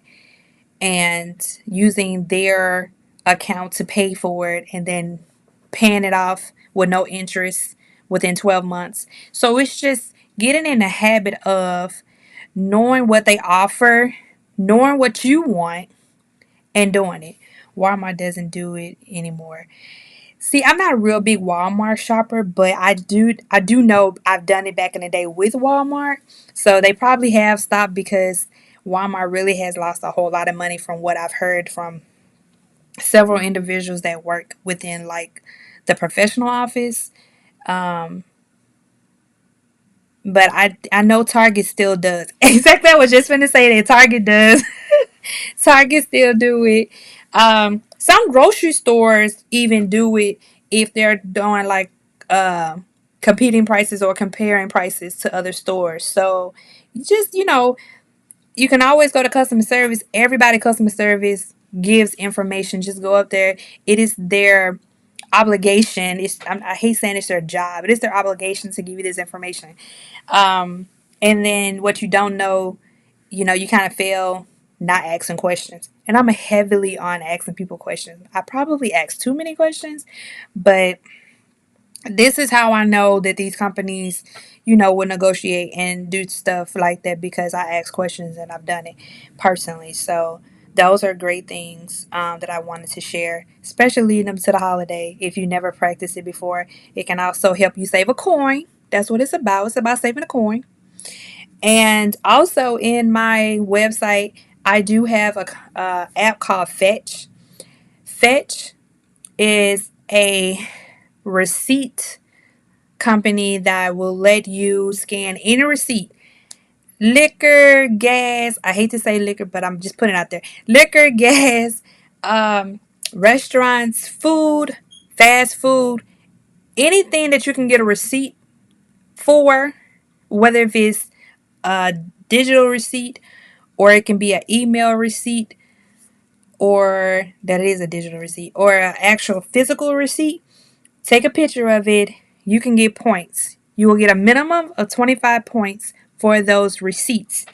and using their account to pay for it and then paying it off with no interest within 12 months. So it's just getting in the habit of knowing what they offer, knowing what you want, and doing it. Walmart doesn't do it anymore. See, I'm not a real big Walmart shopper, but I do know I've done it back in the day with Walmart. So they probably have stopped because Walmart really has lost a whole lot of money from what I've heard from several individuals that work within like the professional office. Um, but I know Target still does. Exactly, I was just gonna say that Target does. Target still do it. Some grocery stores even do it if they're doing like uh, competing prices or comparing prices to other stores. So just you can always go to customer service. Everybody customer service gives information. Just go up there. It is their obligation. I hate saying it's their job. It is their obligation to give you this information. Um, and then what you don't know, you kind of fail not asking questions. And I'm heavily on asking people questions. I probably ask too many questions, but this is how I know that these companies, will negotiate and do stuff like that because I ask questions and I've done it personally. So those are great things that I wanted to share, especially leading up to the holiday. If you never practiced it before, it can also help you save a coin. That's what it's about. It's about saving a coin. And also in my website, I do have a app called Fetch. Fetch is a receipt company that will let you scan any receipt. Liquor, gas. I hate to say liquor, but I'm just putting it out there. Liquor, gas, um, restaurants, food, fast food, anything that you can get a receipt for, whether if it's a digital receipt or it can be an email receipt or that is a digital receipt or an actual physical receipt. Take a picture of it. You can get points. You will get a minimum of 25 points for those receipts.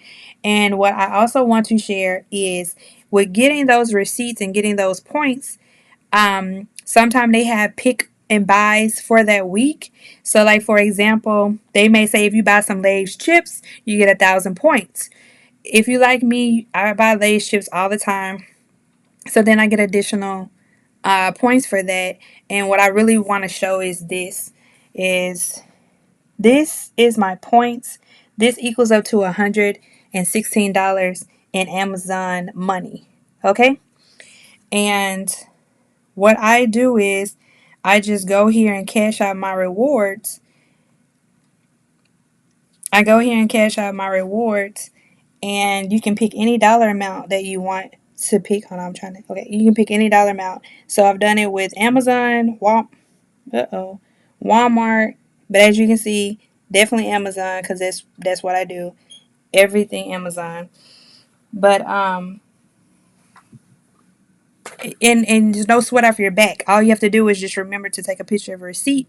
And what I also want to share is with getting those receipts and getting those points, sometimes they have pick and buys for that week. So, like for example, they may say if you buy some Lay's chips, you get 1,000 points. If you like me, I buy Lay's chips all the time. So then I get additional points for that. And what I really want to show is this is my points. This equals up to $116 in Amazon money. Okay. And what I do is I just go here and cash out my rewards. I go here and cash out my rewards, and you can pick any dollar amount that you want to pick. Hold on, I'm trying to. Okay, you can pick any dollar amount. So I've done it with Amazon, Walmart, but as you can see, definitely Amazon because that's what I do. Everything Amazon. But and there's no sweat off your back. All you have to do is just remember to take a picture of a receipt,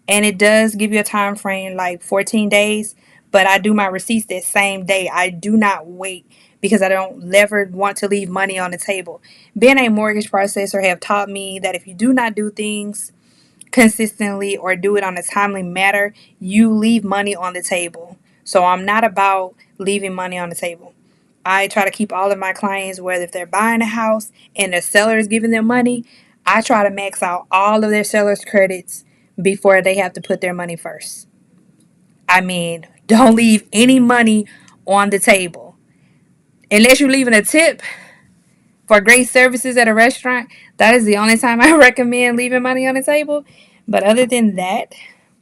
and it does give you a time frame like 14 days. But I do my receipts that same day. I do not wait because I don't never want to leave money on the table. Being a mortgage processor have taught me that if you do not do things consistently or do it on a timely manner, you leave money on the table. So I'm not about leaving money on the table. I try to keep all of my clients, whether if they're buying a house and the seller is giving them money, I try to max out all of their seller's credits before they have to put their money first. I mean, don't leave any money on the table. Unless you're leaving a tip for great services at a restaurant, that is the only time I recommend leaving money on the table. But other than that,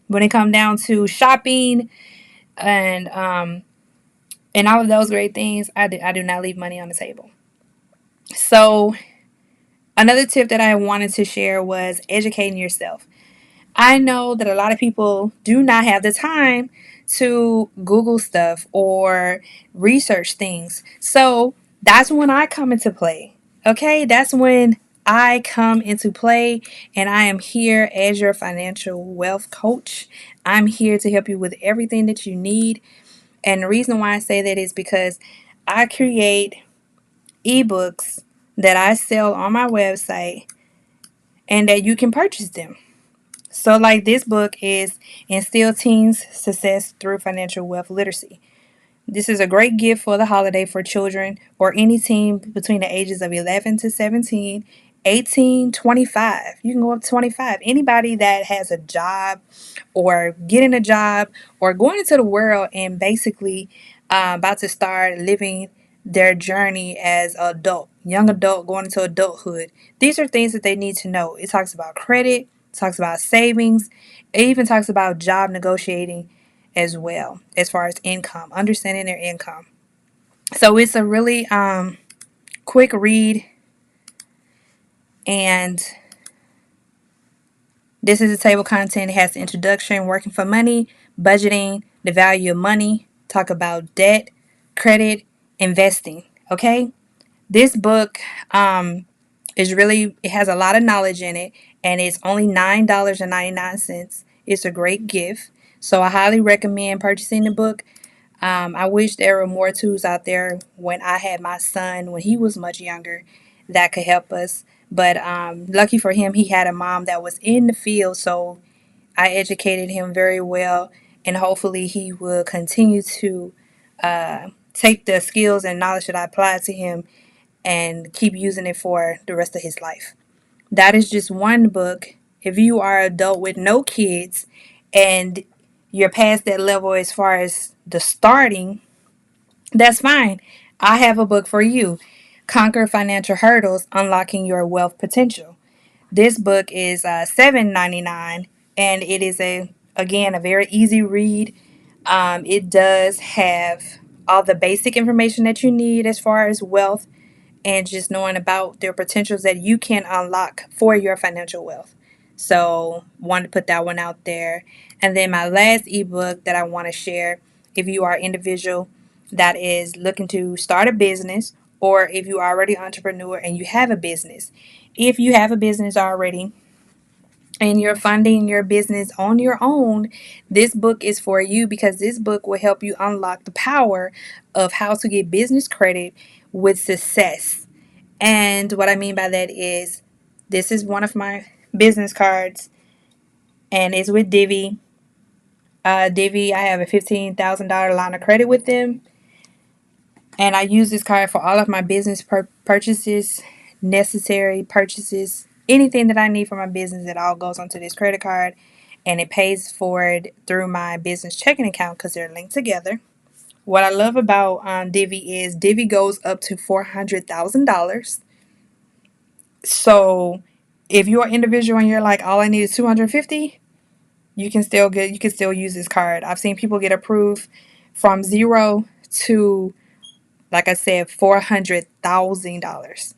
when it comes down to shopping and and all of those great things, I do not leave money on the table. So another tip that I wanted to share was educating yourself. I know that a lot of people do not have the time to Google stuff or research things. So that's when I come into play. Okay, that's when I come into play, and I am here as your financial wealth coach. I'm here to help you with everything that you need. And the reason why I say that is because I create ebooks that I sell on my website and that you can purchase them. So, like this book is Instill Teens Success Through Financial Wealth Literacy. This is a great gift for the holiday for children or any teen between the ages of 11 to 17, 18, 25. You can go up to 25. Anybody that has a job or getting a job or going into the world and basically about to start living their journey as an adult, young adult going into adulthood. These are things that they need to know. It talks about credit, talks about savings, it even talks about job negotiating as well, as far as income, understanding their income. So it's a really quick read, and this is the table content. It has the introduction, working for money, budgeting, the value of money, talk about debt, credit, investing. Okay, this book is really, it has a lot of knowledge in it, and it's only $9.99. It's a great gift, so I highly recommend purchasing the book. I wish there were more tools out there when I had my son when he was much younger that could help us. But lucky for him, he had a mom that was in the field, so I educated him very well, and hopefully he will continue to take the skills and knowledge that I applied to him and keep using it for the rest of his life. That is just one book. If you are an adult with no kids and you're past that level as far as the starting, that's fine. I have a book for you. Conquer Financial Hurdles, Unlocking Your Wealth Potential. This book is $7.99, and it is a very easy read. It does have all the basic information that you need as far as wealth and just knowing about their potentials that you can unlock for your financial wealth. So, wanted to put that one out there. And then my last ebook that I want to share, if you are an individual that is looking to start a business, or if you are already an entrepreneur and you have a business. If you have a business already and you're funding your business on your own, this book is for you, because this book will help you unlock the power of how to get business credit with success. And what I mean by that is, this is one of my business cards, and it's with Divvy. Divvy, I have a $15,000 line of credit with them, and I use this card for all of my business purchases, necessary purchases, anything that I need for my business. It all goes onto this credit card, and it pays for it through my business checking account because they're linked together. What I love about Divvy is Divvy goes up to $400,000. So if you're an individual and you're like, all I need is 250, you can still use this card. I've seen people get approved from zero to, like I said, $400,000.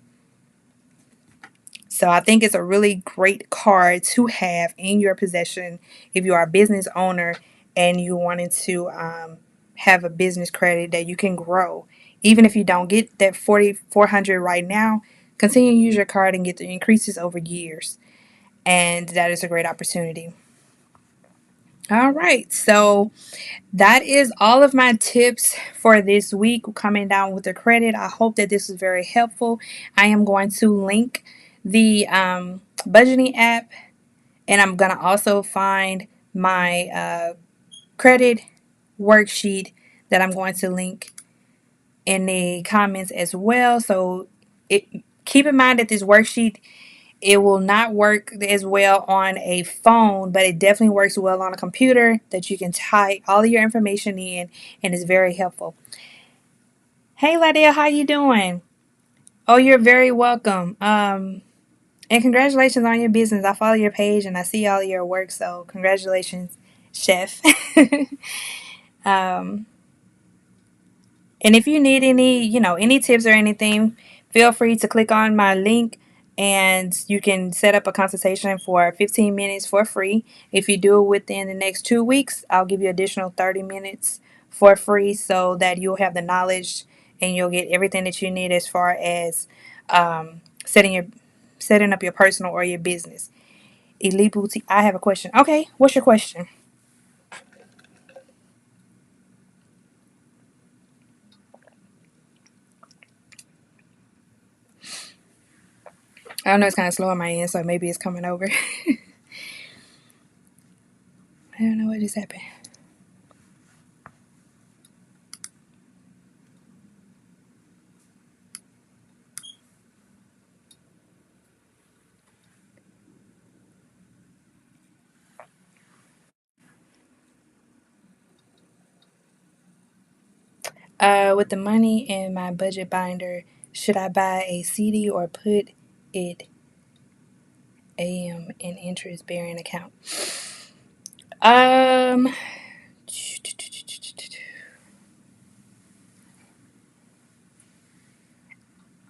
So I think it's a really great card to have in your possession if you are a business owner and you wanted to have a business credit that you can grow. Even if you don't get that 400 right now, continue to use your card and get the increases over years. And that is a great opportunity. All right, so that is all of my tips for this week coming down with the credit. I hope that this was very helpful. I am going to link the budgeting app, and I'm going to also find my credit worksheet that I'm going to link in the comments as well. So keep in mind that this worksheet, it will not work as well on a phone, but it definitely works well on a computer that you can type all of your information in, and it's very helpful. Hey, Ladea, how you doing? Oh, you're very welcome. And congratulations on your business. I follow your page and I see all your work, so congratulations, chef. um, and if you need any tips or anything, feel free to click on my link and you can set up a consultation for 15 minutes for free. If you do it within the next 2 weeks, I'll give you additional 30 minutes for free so that you'll have the knowledge and you'll get everything that you need as far as um, setting your setting up your personal or your business. Elite Boutique. I have a question. Okay, what's your question? I don't know, it's kind of slow on my end, so maybe it's coming over. I don't know what just happened. With the money in my budget binder, should I buy a CD or put it in interest bearing account? Um.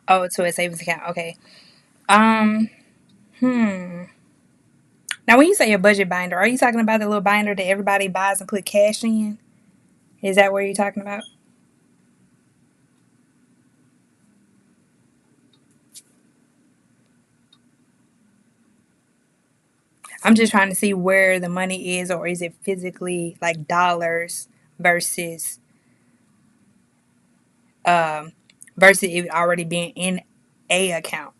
Oh, to a savings account. Okay. Um. Hmm. Now, when you say your budget binder, are you talking about the little binder that everybody buys and put cash in? Is that what you're talking about? I'm just trying to see where the money is, or is it physically like dollars versus um versus it already being in a account?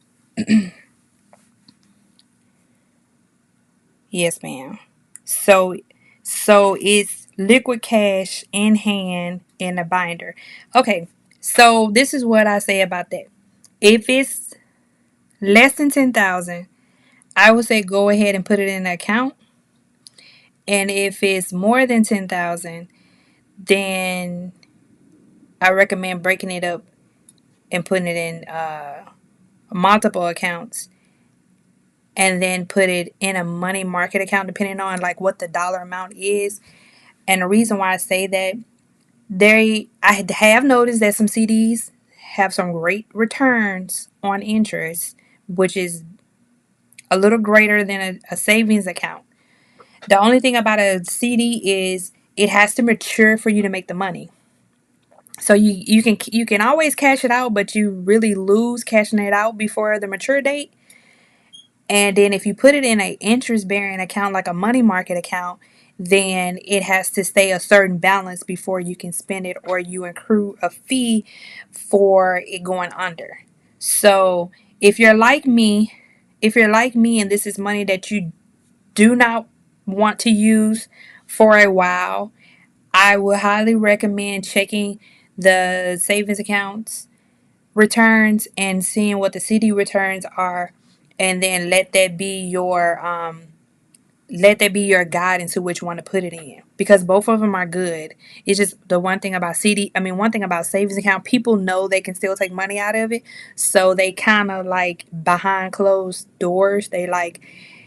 Yes, ma'am. So so it's liquid cash in hand in a binder. Okay. So this is what I say about that. If it's less than 10,000, I would say go ahead and put it in an account. And if it's more than 10,000, then I recommend breaking it up and putting it in multiple accounts, and then put it in a money market account depending on like what the dollar amount is. And the reason why I say that, I have noticed that some CDs have some great returns on interest, which is a little greater than a savings account. The only thing about a CD is it has to mature for you to make the money. So you can always cash it out, but you really lose cashing it out before the mature date. And then if you put it in an interest bearing account like a money market account, then it has to stay a certain balance before you can spend it, or you accrue a fee for it going under. So if you're like me, and this is money that you do not want to use for a while, I would highly recommend checking the savings accounts returns and seeing what the CD returns are, and then let that be your guide into which one to put it in, because both of them are good. It's just the one thing about savings account, people know they can still take money out of it, so they kind of like behind closed doors. They like,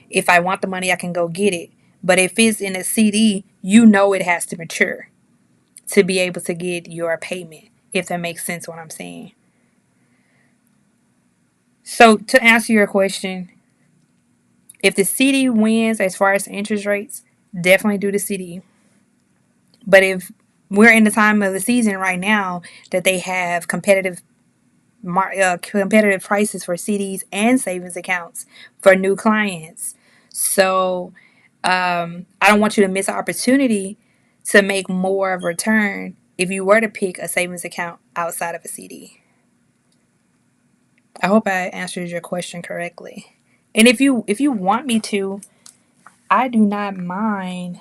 if I want the money, I can go get it. But if it's in a CD, you know it has to mature to be able to get your payment, if that makes sense what I'm saying. So to answer your question, if the CD wins as far as interest rates, definitely do the CD. But if we're in the time of the season right now that they have competitive prices for CDs and savings accounts for new clients, so I don't want you to miss an opportunity to make more of a return if you were to pick a savings account outside of a CD. I hope I answered your question correctly. And if you want me to, I do not mind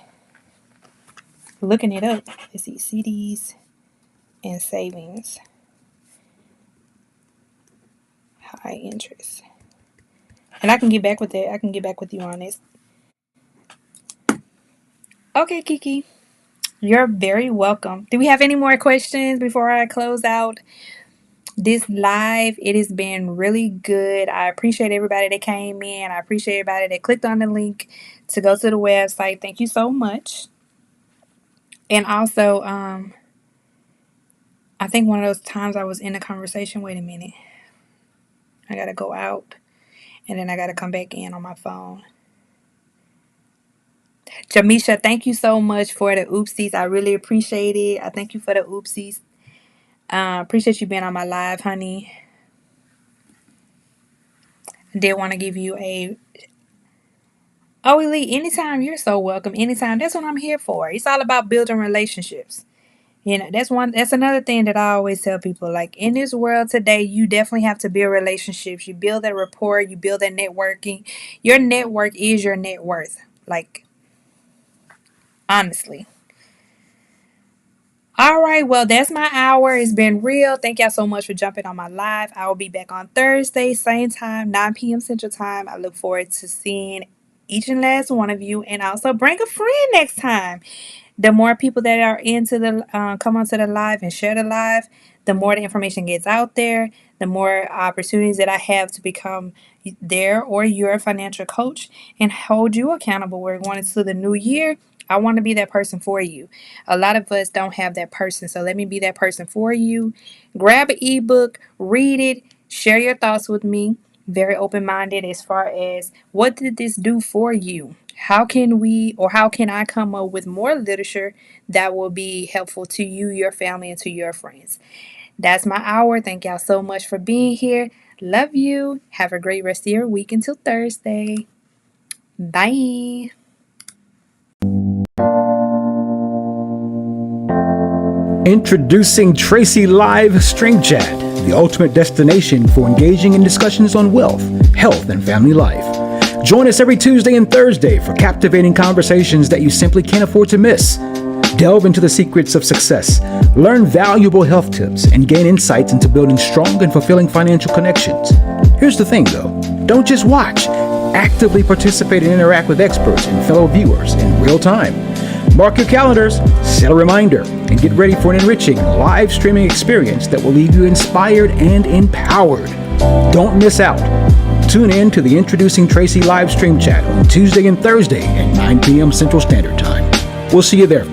looking it up. Let's see, CDs and savings, high interest. And I can get back with it. I can get back with you on this. Okay, Kiki. You're very welcome. Do we have any more questions before I close out this live? It has been really good. I appreciate everybody that came in. I appreciate everybody that clicked on the link to go to the website. Thank you so much. And also, I think one of those times I was in a conversation. Wait a minute. I gotta go out And then I got to come back in on my phone. Jamisha, thank you so much for the oopsies. I really appreciate it. I thank you for the oopsies. Appreciate you being on my live, honey. I did want to give you a... Oh, Elite, anytime, you're so welcome. Anytime. That's what I'm here for. It's all about building relationships. You know, that's another thing that I always tell people. Like, in this world today, you definitely have to build relationships. You build that rapport, you build that networking. Your network is your net worth. Like, honestly. All right, well, that's my hour. It's been real. Thank y'all so much for jumping on my live. I will be back on Thursday, same time, 9 p.m. Central Time. I look forward to seeing each and last one of you, and also bring a friend next time. The more people that are into the come onto the live and share the live, the more the information gets out there, the more opportunities that I have to become their or your financial coach and hold you accountable. We're going into the new year. I want to be that person for you. A lot of us don't have that person, so let me be that person for you. Grab an ebook, read it, share your thoughts with me. Very open-minded as far as what did this do for you? How can I come up with more literature that will be helpful to you, your family, and to your friends? That's my hour. Thank y'all so much for being here. Love you. Have a great rest of your week until Thursday. Bye. Introducing Tracy Live String Chat, the ultimate destination for engaging in discussions on wealth, health, and family life. Join us every Tuesday and Thursday for captivating conversations that you simply can't afford to miss. Delve into the secrets of success, learn valuable health tips, and gain insights into building strong and fulfilling financial connections. Here's the thing though, don't just watch. Actively participate and interact with experts and fellow viewers in real time. Mark your calendars, set a reminder, and get ready for an enriching live streaming experience that will leave you inspired and empowered. Don't miss out. Tune in to the Introducing Tracy live stream chat on Tuesday and Thursday at 9 p.m. Central Standard Time. We'll see you there.